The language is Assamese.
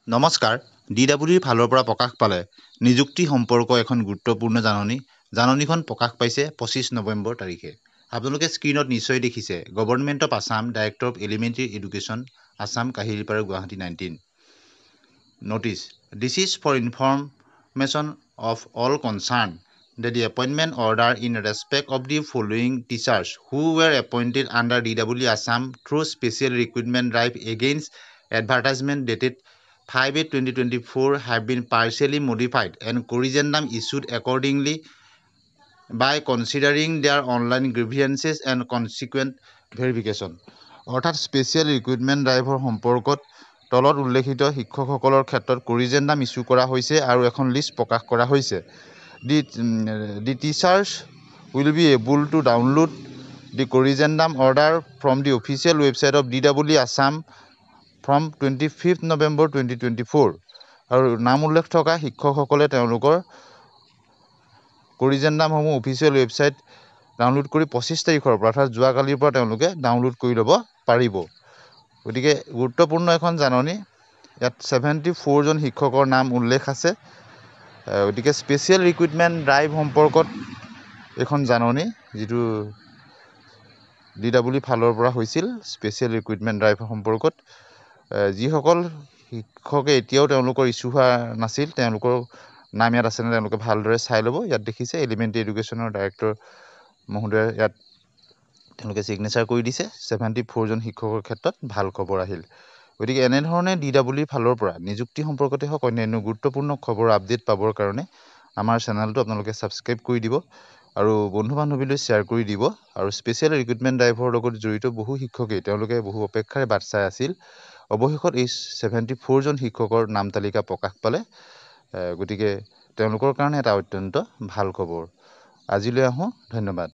নমস্কাৰ DWৰ ফালৰ পৰা প্ৰকাশ পালে নিযুক্তি সম্পৰ্ক এখন গুৰুত্বপূৰ্ণ জাননী জাননীখন প্ৰকাশ পাইছে 25 নৱেম্বৰ তাৰিখে আপোনালোকে স্ক্ৰিনত নিশ্চয় দেখিছে government of Assam director of elementary education Assam Kahilipara Guwahati 19 notice this is for information of all concerned that the appointment order in respect of the following teachers who were appointed under DW Assam through special recruitment drive against advertisement dated 5/8/2024 have been partially modified and corrigendum issued accordingly by considering their online grievances and consequent verification. অৰ্থাৎ স্পেচিয়েল ৰিক্ৰুটমেণ্ট ড্ৰাইভৰ সম্পৰ্কত তলত উল্লেখিত শিক্ষকসকলৰ ক্ষেত্ৰত কৰিজেণ্ডাম ইছ্যু কৰা হৈছে আৰু এখন লিষ্ট প্ৰকাশ কৰা হৈছে। The teachers will be able to download the corrigendum order from the official website of DW Assam from 25th November 2024 আৰু নাম উল্লেখ থকা শিক্ষকসকলে তেওঁলোকৰ কৰিজেণ্ডামসমূহ অফিচিয়েল ৱেবছাইট ডাউনলোড কৰি 25 তাৰিখৰ পৰা অৰ্থাৎ যোৱাকালিৰ পৰা তেওঁলোকে ডাউনলোড কৰি ল'ব পাৰিব। গতিকে গুৰুত্বপূৰ্ণ এখন জাননী ইয়াত 74 জন শিক্ষকৰ নাম উল্লেখ আছে। গতিকে স্পেচিয়েল ৰিক্ৰুটমেণ্ট ড্ৰাইভ সম্পৰ্কত এখন জাননী যিটো DW ফালৰ পৰা হৈছিল স্পেচিয়েল ৰিক্ৰুটমেণ্ট ড্ৰাইভ সম্পৰ্কত যিসকল শিক্ষকে এতিয়াও তেওঁলোকৰ ইছ্যু হোৱা নাছিল তেওঁলোকৰ নাম ইয়াত আছে নে তেওঁলোকে ভালদৰে চাই ল'ব। ইয়াত দেখিছে এলিমেণ্টাৰী এডুকেশ্যনৰ ডাইৰেক্টৰ মহোদয়ে ইয়াত তেওঁলোকে ছিগনেচাৰ কৰি দিছে। 74 জন শিক্ষকৰ ক্ষেত্ৰত ভাল খবৰ আহিল। গতিকে এনেধৰণে DW ফালৰ পৰা নিযুক্তি সম্পৰ্কতে হওক অন্যান্য গুৰুত্বপূৰ্ণ খবৰ আপডেট পাবৰ কাৰণে আমাৰ চেনেলটো আপোনালোকে ছাবস্ক্ৰাইব কৰি দিব আৰু বন্ধু বান্ধৱীলৈ শ্বেয়াৰ কৰি দিব। আৰু স্পেচিয়েল ৰিক্ৰুটমেণ্ট ড্ৰাইভৰ লগত জড়িত বহু শিক্ষকেই তেওঁলোকে বহু অপেক্ষাৰে বাট চাই আছিল। অৱশেষত এই 74 জন শিক্ষকৰ নাম তালিকা প্ৰকাশ পালে। গতিকে তেওঁলোকৰ কাৰণে এটা অত্যন্ত ভাল খবৰ। আজিলৈ আহোঁ, ধন্যবাদ।